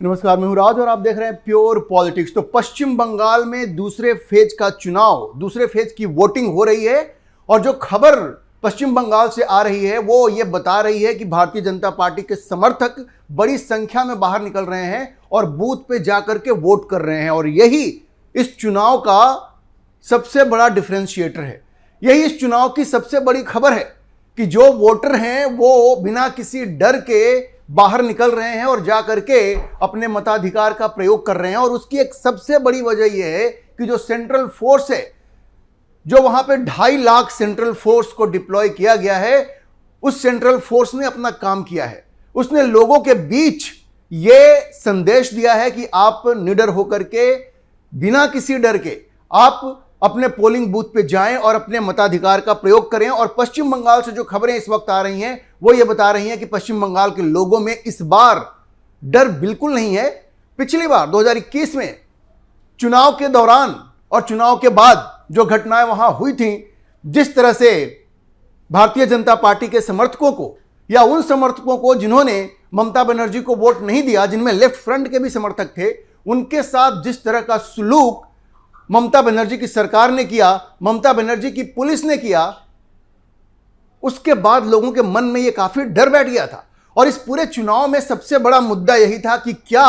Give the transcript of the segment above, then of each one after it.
नमस्कार, मैं हूं राज और आप देख रहे हैं प्योर पॉलिटिक्स। तो पश्चिम बंगाल में दूसरे फेज का चुनाव, दूसरे फेज की वोटिंग हो रही है और जो खबर पश्चिम बंगाल से आ रही है वो ये बता रही है कि भारतीय जनता पार्टी के समर्थक बड़ी संख्या में बाहर निकल रहे हैं और बूथ पे जाकर के वोट कर रहे हैं। और यही इस चुनाव का सबसे बड़ा डिफरेंशिएटर है, यही इस चुनाव की सबसे बड़ी खबर है कि जो वोटर हैं वो बिना किसी डर के बाहर निकल रहे हैं और जा करके अपने मताधिकार का प्रयोग कर रहे हैं। और उसकी एक सबसे बड़ी वजह यह है कि जो सेंट्रल फोर्स है, जो वहां पे 2.5 लाख सेंट्रल फोर्स को डिप्लॉय किया गया है, उस सेंट्रल फोर्स ने अपना काम किया है। उसने लोगों के बीच यह संदेश दिया है कि आप निडर होकर के, बिना किसी डर के आप अपने पोलिंग बूथ पे जाएं और अपने मताधिकार का प्रयोग करें। और पश्चिम बंगाल से जो खबरें इस वक्त आ रही हैं वो ये बता रही हैं कि पश्चिम बंगाल के लोगों में इस बार डर बिल्कुल नहीं है। पिछली बार 2021 में चुनाव के दौरान और चुनाव के बाद जो घटनाएं वहां हुई थी, जिस तरह से भारतीय जनता पार्टी के समर्थकों को या उन समर्थकों को जिन्होंने ममता बनर्जी को वोट नहीं दिया, जिनमें लेफ्ट फ्रंट के भी समर्थक थे, उनके साथ जिस तरह का सुलूक ममता बनर्जी की सरकार ने किया, ममता बनर्जी की पुलिस ने किया, उसके बाद लोगों के मन में यह काफी डर बैठ गया था। और इस पूरे चुनाव में सबसे बड़ा मुद्दा यही था कि क्या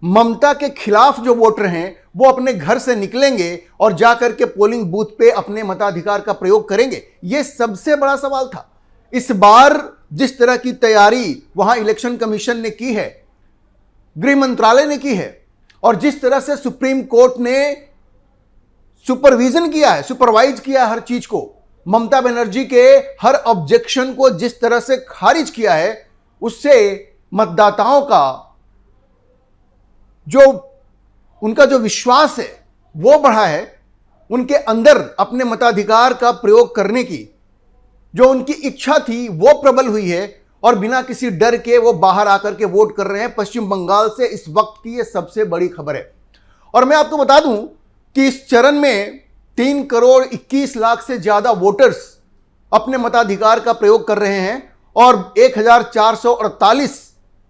ममता के खिलाफ जो वोटर हैं वो अपने घर से निकलेंगे और जाकर के पोलिंग बूथ पे अपने मताधिकार का प्रयोग करेंगे। यह सबसे बड़ा सवाल था। इस बार जिस तरह की तैयारी वहां इलेक्शन कमीशन ने की है, गृह मंत्रालय ने की है, और जिस तरह से सुप्रीम कोर्ट ने सुपरविजन किया है, सुपरवाइज किया हर चीज को, ममता बनर्जी के हर ऑब्जेक्शन को जिस तरह से खारिज किया है, उससे मतदाताओं का जो उनका जो विश्वास है वो बढ़ा है। उनके अंदर अपने मताधिकार का प्रयोग करने की जो उनकी इच्छा थी वो प्रबल हुई है और बिना किसी डर के वो बाहर आकर के वोट कर रहे हैं। पश्चिम बंगाल से इस वक्त की ये सबसे बड़ी खबर है। और मैं आपको बता दूं कि इस चरण में 3 करोड़ 21 लाख से ज्यादा वोटर्स अपने मताधिकार का प्रयोग कर रहे हैं और 1448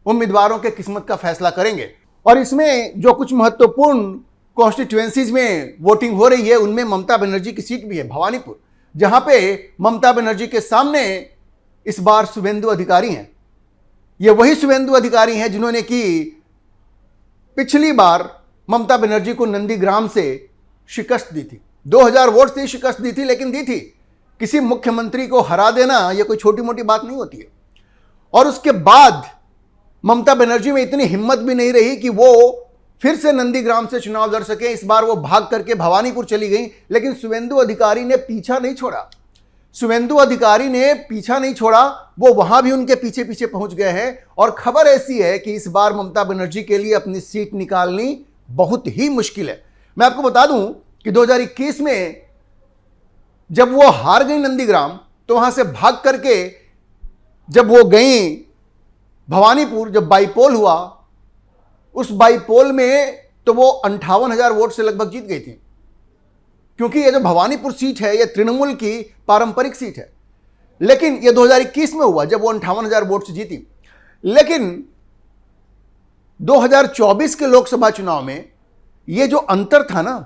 उम्मीदवारों के किस्मत का फैसला करेंगे। और इसमें जो कुछ महत्वपूर्ण कॉन्स्टिट्यूएंसीज में वोटिंग हो रही है उनमें ममता बनर्जी की सीट भी है, भवानीपुर, जहां पे ममता बनर्जी के सामने इस बार शुभेंदु अधिकारी हैं। ये वही शुभेंदु अधिकारी हैं जिन्होंने कि पिछली बार ममता बनर्जी को नंदीग्राम से शिकस्त दी थी। 2000 वोट से शिकस्त दी थी, लेकिन दी थी। किसी मुख्यमंत्री को हरा देना यह कोई छोटी मोटी बात नहीं होती है। और उसके बाद ममता बनर्जी में इतनी हिम्मत भी नहीं रही कि वो फिर से नंदीग्राम से चुनाव लड़ सके। इस बार वो भाग करके भवानीपुर चली गई, लेकिन शुभेंदु अधिकारी ने पीछा नहीं छोड़ा। शुभेंदु अधिकारी ने पीछा नहीं छोड़ा, वो वहां भी उनके पीछे पीछे पहुंच गए हैं। और खबर ऐसी है कि इस बार ममता बनर्जी के लिए अपनी सीट निकालनी बहुत ही मुश्किल है। मैं आपको बता दूं कि 2021 में जब वो हार गई नंदीग्राम, तो वहां से भाग करके जब वो गई भवानीपुर, जब बाईपोल हुआ, उस बाईपोल में तो वो 58,000 वोट से लगभग जीत गई थी। क्योंकि ये जो भवानीपुर सीट है ये तृणमूल की पारंपरिक सीट है। लेकिन ये 2021 में हुआ जब वो 58,000 वोट से जीती। लेकिन 2024 के लोकसभा चुनाव में ये जो अंतर था ना,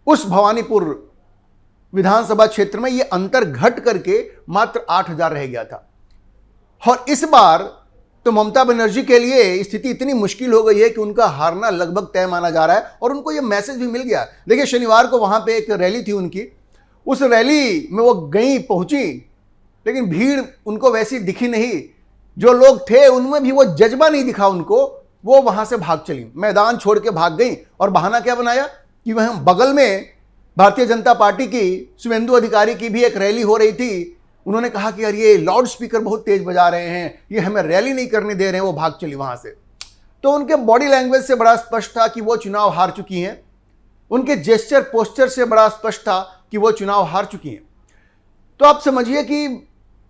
उस भवानीपुर विधानसभा क्षेत्र में ये अंतर घट करके मात्र 8,000 रह गया था। और इस बार तो ममता बनर्जी के लिए स्थिति इतनी मुश्किल हो गई है कि उनका हारना लगभग तय माना जा रहा है। और उनको यह मैसेज भी मिल गया। देखिए, शनिवार को वहां पे एक रैली थी उनकी, उस रैली में वो गई, पहुंची, लेकिन भीड़ उनको वैसी दिखी नहीं। जो लोग थे उनमें भी वो जज्बा नहीं दिखा उनको। वो वहां से भाग चली, मैदान छोड़ के भाग गई। और बहाना क्या बनाया कि वहां बगल में भारतीय जनता पार्टी की शुभेंदु अधिकारी की भी एक रैली हो रही थी। उन्होंने कहा कि यार ये लाउड स्पीकर बहुत तेज बजा रहे हैं, ये हमें रैली नहीं करने दे रहे हैं। वो भाग चली वहां से। तो उनके बॉडी लैंग्वेज से बड़ा स्पष्ट था कि वो चुनाव हार चुकी हैं। उनके जेस्चर पोस्चर से बड़ा स्पष्ट था कि वो चुनाव हार चुकी हैं। तो आप समझिए कि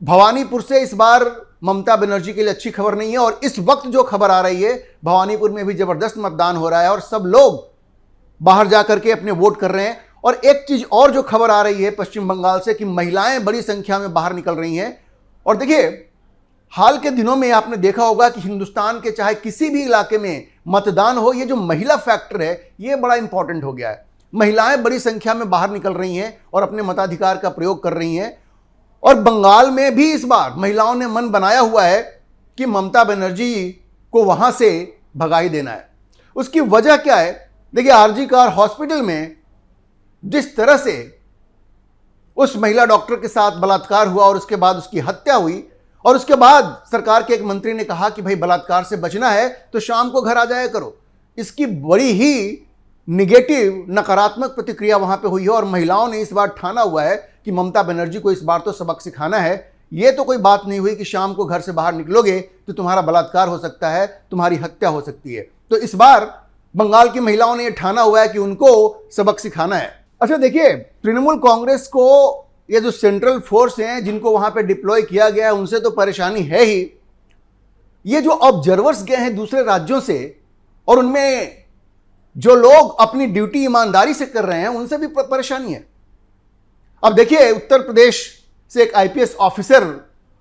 भवानीपुर से इस बार ममता बनर्जी के लिए अच्छी खबर नहीं है। और इस वक्त जो खबर आ रही है, भवानीपुर में भी जबरदस्त मतदान हो रहा है और सब लोग बाहर जाकर के अपने वोट कर रहे हैं। और एक चीज और जो खबर आ रही है पश्चिम बंगाल से कि महिलाएं बड़ी संख्या में बाहर निकल रही हैं। और देखिए, हाल के दिनों में आपने देखा होगा कि हिंदुस्तान के चाहे किसी भी इलाके में मतदान हो, ये जो महिला फैक्टर है ये बड़ा इंपॉर्टेंट हो गया है। महिलाएं बड़ी संख्या में बाहर निकल रही हैं और अपने मताधिकार का प्रयोग कर रही हैं। और बंगाल में भी इस बार महिलाओं ने मन बनाया हुआ है कि ममता बनर्जी को वहां से भगाई देना है। उसकी वजह क्या है? देखिए, आरजी कार हॉस्पिटल में जिस तरह से उस महिला डॉक्टर के साथ बलात्कार हुआ और उसके बाद उसकी हत्या हुई, और उसके बाद सरकार के एक मंत्री ने कहा कि भाई बलात्कार से बचना है तो शाम को घर आ जाया करो। इसकी बड़ी ही निगेटिव, नकारात्मक प्रतिक्रिया वहां पे हुई है और महिलाओं ने इस बार ठाना हुआ है कि ममता बनर्जी को इस बार तो सबक सिखाना है। यह तो कोई बात नहीं हुई कि शाम को घर से बाहर निकलोगे तो तुम्हारा बलात्कार हो सकता है, तुम्हारी हत्या हो सकती है। तो इस बार बंगाल की महिलाओं ने यह ठाना हुआ है कि उनको सबक सिखाना है। अच्छा देखिए, तृणमूल कांग्रेस को ये जो सेंट्रल फोर्स हैं जिनको वहां पे डिप्लॉय किया गया है उनसे तो परेशानी है ही। ये जो ऑब्जर्वर्स गए हैं दूसरे राज्यों से और उनमें जो लोग अपनी ड्यूटी ईमानदारी से कर रहे हैं उनसे भी परेशानी है। अब देखिए, उत्तर प्रदेश से एक आईपीएस ऑफिसर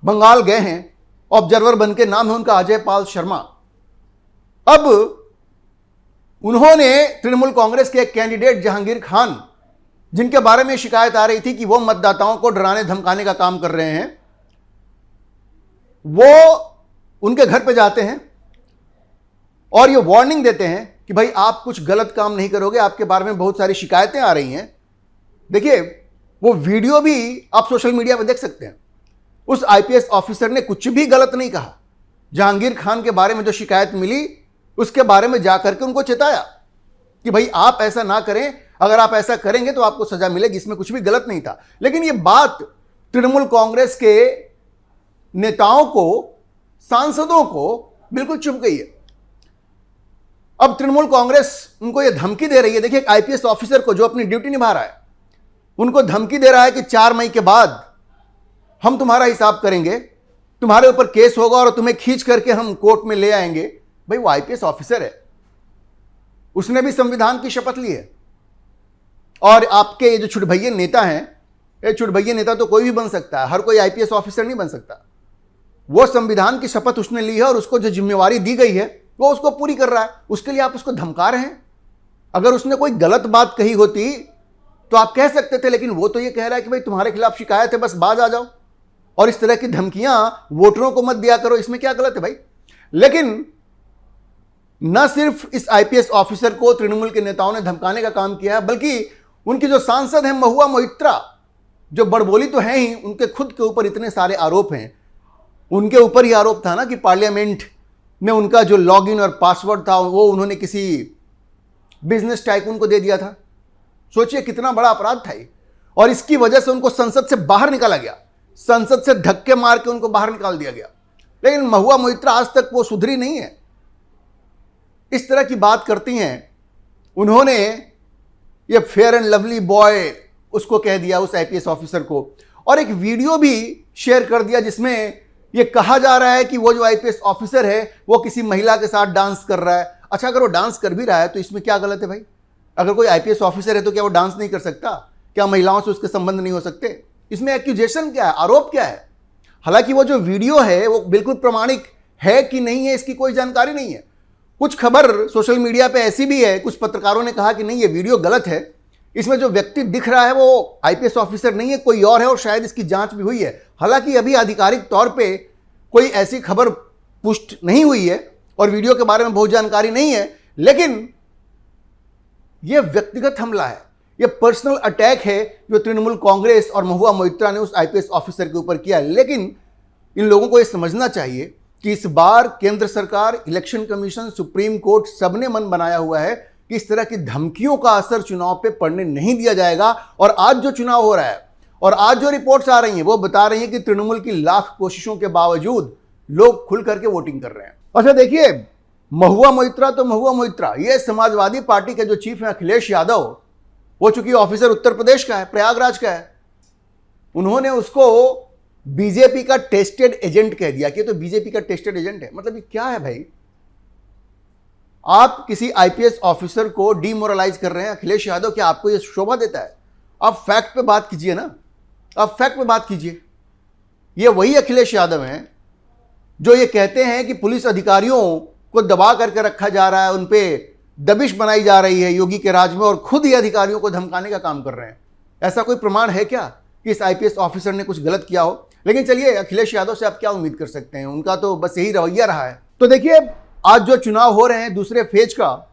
बंगाल गए हैं ऑब्जर्वर बनके, नाम है उनका अजय पाल शर्मा। अब उन्होंने तृणमूल कांग्रेस के एक कैंडिडेट जहांगीर खान, जिनके बारे में शिकायत आ रही थी कि वो मतदाताओं को डराने धमकाने का काम कर रहे हैं, वो उनके घर पे जाते हैं और ये वार्निंग देते हैं कि भाई आप कुछ गलत काम नहीं करोगे, आपके बारे में बहुत सारी शिकायतें आ रही हैं। देखिए, वो वीडियो भी आप सोशल मीडिया पर देख सकते हैं। उस आईपीएस ऑफिसर ने कुछ भी गलत नहीं कहा। जहांगीर खान के बारे में जो शिकायत मिली उसके बारे में जाकर के उनको चेताया कि भाई आप ऐसा ना करें, अगर आप ऐसा करेंगे तो आपको सजा मिलेगी, इसमें कुछ भी गलत नहीं था। लेकिन ये बात तृणमूल कांग्रेस के नेताओं को, सांसदों को बिल्कुल चुभ गई है। अब तृणमूल कांग्रेस उनको ये धमकी दे रही है। देखिए, एक आईपीएस ऑफिसर को जो अपनी ड्यूटी निभा रहा है, उनको धमकी दे रहा है कि 4 मई के बाद हम तुम्हारा हिसाब करेंगे, तुम्हारे ऊपर केस होगा और तुम्हें खींच करके हम कोर्ट में ले आएंगे। भाई वो आईपीएस ऑफिसर है, उसने भी संविधान की शपथ ली है। और आपके ये जो छुटभैये नेता हैं, ये छुटभैये नेता तो कोई भी बन सकता है, हर कोई आईपीएस ऑफिसर नहीं बन सकता। वो संविधान की शपथ उसने ली है और उसको जो जिम्मेवारी दी गई है वो उसको पूरी कर रहा है। उसके लिए आप उसको धमका रहे हैं। अगर उसने कोई गलत बात कही होती तो आप कह सकते थे, लेकिन वो तो ये कह रहा है कि भाई तुम्हारे खिलाफ शिकायत है, बस बाज आ जाओ और इस तरह की धमकियां वोटरों को मत दिया करो। इसमें क्या गलत है भाई? लेकिन न सिर्फ इस आईपीएस ऑफिसर को तृणमूल के नेताओं ने धमकाने का काम किया है, बल्कि उनकी जो सांसद हैं महुआ मोइत्रा, जो बड़बोली तो हैं ही, उनके खुद के ऊपर इतने सारे आरोप हैं। उनके ऊपर ही आरोप था ना कि पार्लियामेंट में उनका जो लॉगिन और पासवर्ड था वो उन्होंने किसी बिजनेस टाइकून को दे दिया था। सोचिए कितना बड़ा अपराध था ये। और इसकी वजह से उनको संसद से बाहर निकाला गया, संसद से धक्के मार के उनको बाहर निकाल दिया गया। लेकिन महुआ मोइत्रा आज तक वो सुधरी नहीं है, इस तरह की बात करती हैं। उन्होंने ये फेयर एंड लवली बॉय उसको कह दिया, उस आईपीएस ऑफिसर को, और एक वीडियो भी शेयर कर दिया जिसमें ये कहा जा रहा है कि वो जो आईपीएस ऑफिसर है वो किसी महिला के साथ डांस कर रहा है। अच्छा, अगर वो डांस कर भी रहा है तो इसमें क्या गलत है भाई? अगर कोई आईपीएस ऑफिसर है तो क्या वो डांस नहीं कर सकता? क्या महिलाओं से उसके संबंध नहीं हो सकते? इसमें एक्यूजेशन क्या है, आरोप क्या है? हालांकि वो जो वीडियो है वो बिल्कुल प्रमाणिक है कि नहीं है इसकी कोई जानकारी नहीं है। कुछ खबर सोशल मीडिया पे ऐसी भी है, कुछ पत्रकारों ने कहा कि नहीं ये वीडियो गलत है, इसमें जो व्यक्ति दिख रहा है वो आईपीएस ऑफिसर नहीं है, कोई और है और शायद इसकी जांच भी हुई है। हालांकि अभी आधिकारिक तौर पे कोई ऐसी खबर पुष्ट नहीं हुई है और वीडियो के बारे में बहुत जानकारी नहीं है, लेकिन यह व्यक्तिगत हमला है, यह पर्सनल अटैक है जो तृणमूल कांग्रेस और महुआ मोइत्रा ने उस आईपीएस ऑफिसर के ऊपर किया। लेकिन इन लोगों को यह समझना चाहिए कि इस बार केंद्र सरकार, इलेक्शन कमीशन, सुप्रीम कोर्ट सबने मन बनाया हुआ है कि इस तरह की धमकियों का असर चुनाव पे पड़ने नहीं दिया जाएगा। और आज जो चुनाव हो रहा है और आज जो रिपोर्ट्स आ रही हैं वो बता रही हैं कि तृणमूल की लाख कोशिशों के बावजूद लोग खुल करके वोटिंग कर रहे हैं। अच्छा देखिए, महुआ मोइत्रा तो महुआ मोइत्रा, ये समाजवादी पार्टी के जो चीफ हैं अखिलेश यादव, वो चूंकि ऑफिसर उत्तर प्रदेश का है, प्रयागराज का है, उन्होंने उसको बीजेपी का टेस्टेड एजेंट कह दिया कि तो बीजेपी का टेस्टेड एजेंट है। मतलब ये क्या है भाई? आप किसी आईपीएस ऑफिसर को डीमोरलाइज कर रहे हैं। अखिलेश यादव, क्या आपको यह शोभा देता है? आप फैक्ट पे बात कीजिए ना, आप फैक्ट पे बात कीजिए। ये वही अखिलेश यादव हैं जो ये कहते हैं कि पुलिस अधिकारियों को दबा करके रखा जा रहा है, उन पे दबिश बनाई जा रही है योगी के राज में, और खुद ही अधिकारियों को धमकाने का काम कर रहे हैं। ऐसा कोई प्रमाण है क्या कि इस आईपीएस ऑफिसर ने कुछ गलत किया हो? लेकिन चलिए, अखिलेश यादव से आप क्या उम्मीद कर सकते हैं, उनका तो बस यही रवैया रहा है। तो देखिए, आज जो चुनाव हो रहे हैं दूसरे फेज का,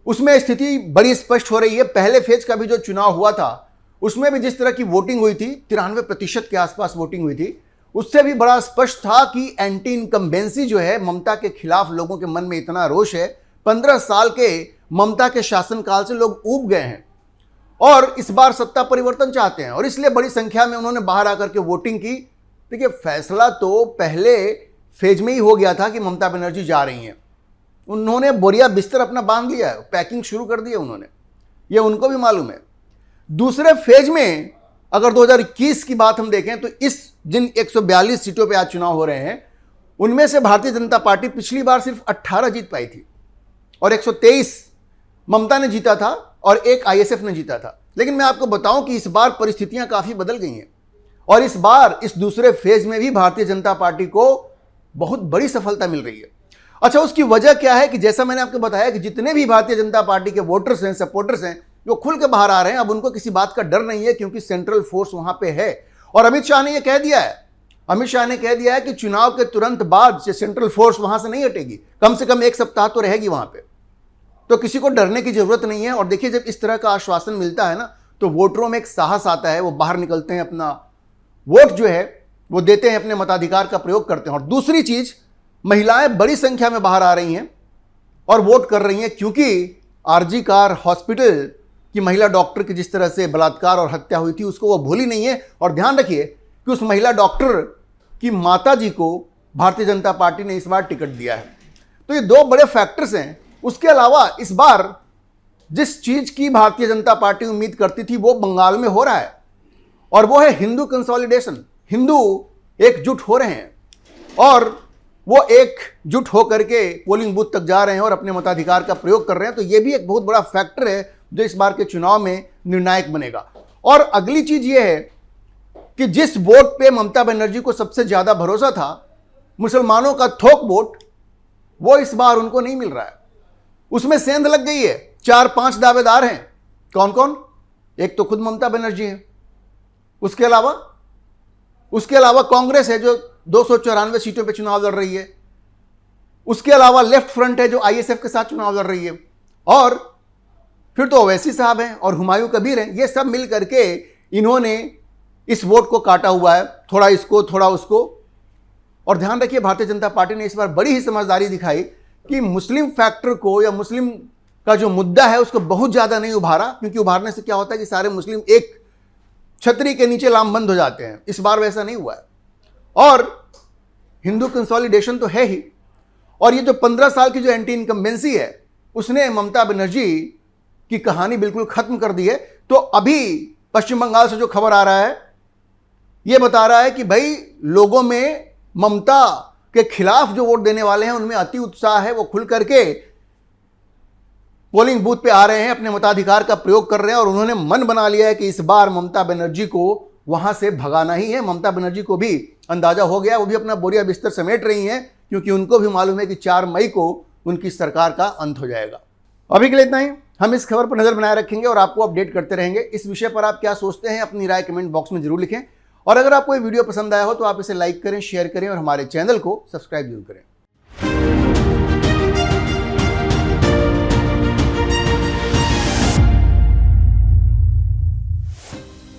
उसमें स्थिति बड़ी स्पष्ट हो रही है। पहले फेज का भी जो चुनाव हुआ था उसमें भी जिस तरह की वोटिंग हुई थी, 93% के आसपास वोटिंग हुई थी, उससे भी बड़ा स्पष्ट था कि एंटी इनकम्बेंसी जो है, ममता के खिलाफ लोगों के मन में इतना रोष है। 15 साल के ममता के शासनकाल से लोग ऊब गए हैं और इस बार सत्ता परिवर्तन चाहते हैं, और इसलिए बड़ी संख्या में उन्होंने बाहर आकर के वोटिंग की। देखिए, फैसला तो पहले फेज में ही हो गया था कि ममता बनर्जी जा रही हैं। उन्होंने बोरिया बिस्तर अपना बांध लिया है, पैकिंग शुरू कर दी है उन्होंने, ये उनको भी मालूम है। दूसरे फेज में अगर 2021 की बात हम देखें तो इस जिन 142 सीटों पे आज चुनाव हो रहे हैं, उनमें से भारतीय जनता पार्टी पिछली बार सिर्फ 18 जीत पाई थी और 123 ममता ने जीता था और एक आईएसएफ ने जीता था। लेकिन मैं आपको बताऊं कि इस बार परिस्थितियां काफी बदल गई हैं और इस बार इस दूसरे फेज में भी भारतीय जनता पार्टी को बहुत बड़ी सफलता मिल रही है। अच्छा, उसकी वजह क्या है कि जैसा मैंने आपको बताया कि जितने भी भारतीय जनता पार्टी के वोटर्स हैं, सपोर्टर्स हैं, जो खुल के बाहर आ रहे हैं, अब उनको किसी बात का डर नहीं है, क्योंकि सेंट्रल फोर्स वहां पे है। और अमित शाह ने यह कह दिया है, अमित शाह ने कह दिया है कि चुनाव के तुरंत बाद से सेंट्रल फोर्स वहां से नहीं हटेगी, कम से कम 1 सप्ताह तो रहेगी वहां पे। तो किसी को डरने की जरूरत नहीं है। और देखिए, जब इस तरह का आश्वासन मिलता है ना, तो वोटरों में एक साहस आता है, वो बाहर निकलते हैं, अपना वोट जो है वो देते हैं, अपने मताधिकार का प्रयोग करते हैं। और दूसरी चीज, महिलाएं बड़ी संख्या में बाहर आ रही हैं और वोट कर रही हैं, क्योंकि आरजी कार हॉस्पिटल की महिला डॉक्टर की जिस तरह से बलात्कार और हत्या हुई थी, उसको वो भूली नहीं है। और ध्यान रखिए कि उस महिला डॉक्टर की माताजी को भारतीय जनता पार्टी ने इस बार टिकट दिया है। तो ये 2 बड़े फैक्टर्स हैं। उसके अलावा इस बार जिस चीज की भारतीय जनता पार्टी उम्मीद करती थी वो बंगाल में हो रहा है, और वो है हिंदू कंसोलिडेशन। हिंदू एकजुट हो रहे हैं और वो एकजुट होकर के पोलिंग बूथ तक जा रहे हैं और अपने मताधिकार का प्रयोग कर रहे हैं। तो ये भी एक बहुत बड़ा फैक्टर है जो इस बार के चुनाव में निर्णायक बनेगा। और अगली चीज ये है कि जिस वोट पे ममता बनर्जी को सबसे ज्यादा भरोसा था, मुसलमानों का थोक वोट, वो इस बार उनको नहीं मिल रहा है। उसमें सेंध लग गई है। 4-5 दावेदार हैं। कौन कौन? एक तो खुद ममता बनर्जी है, उसके अलावा कांग्रेस है जो 294 सीटों पे चुनाव लड़ रही है, उसके अलावा लेफ्ट फ्रंट है जो आईएसएफ के साथ चुनाव लड़ रही है, और फिर तो ओवैसी साहब हैं और हुमायूं कबीर हैं। ये सब मिल करके इन्होंने इस वोट को काटा हुआ है, थोड़ा इसको थोड़ा उसको। और ध्यान रखिए, भारतीय जनता पार्टी ने इस बार बड़ी ही समझदारी दिखाई कि मुस्लिम फैक्टर को, या मुस्लिम का जो मुद्दा है उसको बहुत ज्यादा नहीं उभारा, क्योंकि उभारने से क्या होता है कि सारे मुस्लिम एक छतरी के नीचे लामबंद हो जाते हैं। इस बार वैसा नहीं हुआ है। और हिंदू कंसोलिडेशन तो है ही, और ये जो 15 साल की जो एंटी इनकम्बेंसी है, उसने ममता बनर्जी की कहानी बिल्कुल खत्म कर दी है। तो अभी पश्चिम बंगाल से जो खबर आ रहा है, ये बता रहा है कि भाई लोगों में ममता के खिलाफ जो वोट देने वाले हैं उनमें अति उत्साह है, वो खुल करके पोलिंग बूथ पे आ रहे हैं, अपने मताधिकार का प्रयोग कर रहे हैं, और उन्होंने मन बना लिया है कि इस बार ममता बनर्जी को वहां से भगाना ही है। ममता बनर्जी को भी अंदाजा हो गया, वो भी अपना बोरिया बिस्तर समेट रही हैं, क्योंकि उनको भी मालूम है कि 4 मई को उनकी सरकार का अंत हो जाएगा। अभी के लिए इतना ही। हम इस खबर पर नजर बनाए रखेंगे और आपको अपडेट करते रहेंगे। इस विषय पर आप क्या सोचते हैं, अपनी राय कमेंट बॉक्स में जरूर लिखें। और अगर आपको ये वीडियो पसंद आया हो तो आप इसे लाइक करें, शेयर करें और हमारे चैनल को सब्सक्राइब जरूर करें।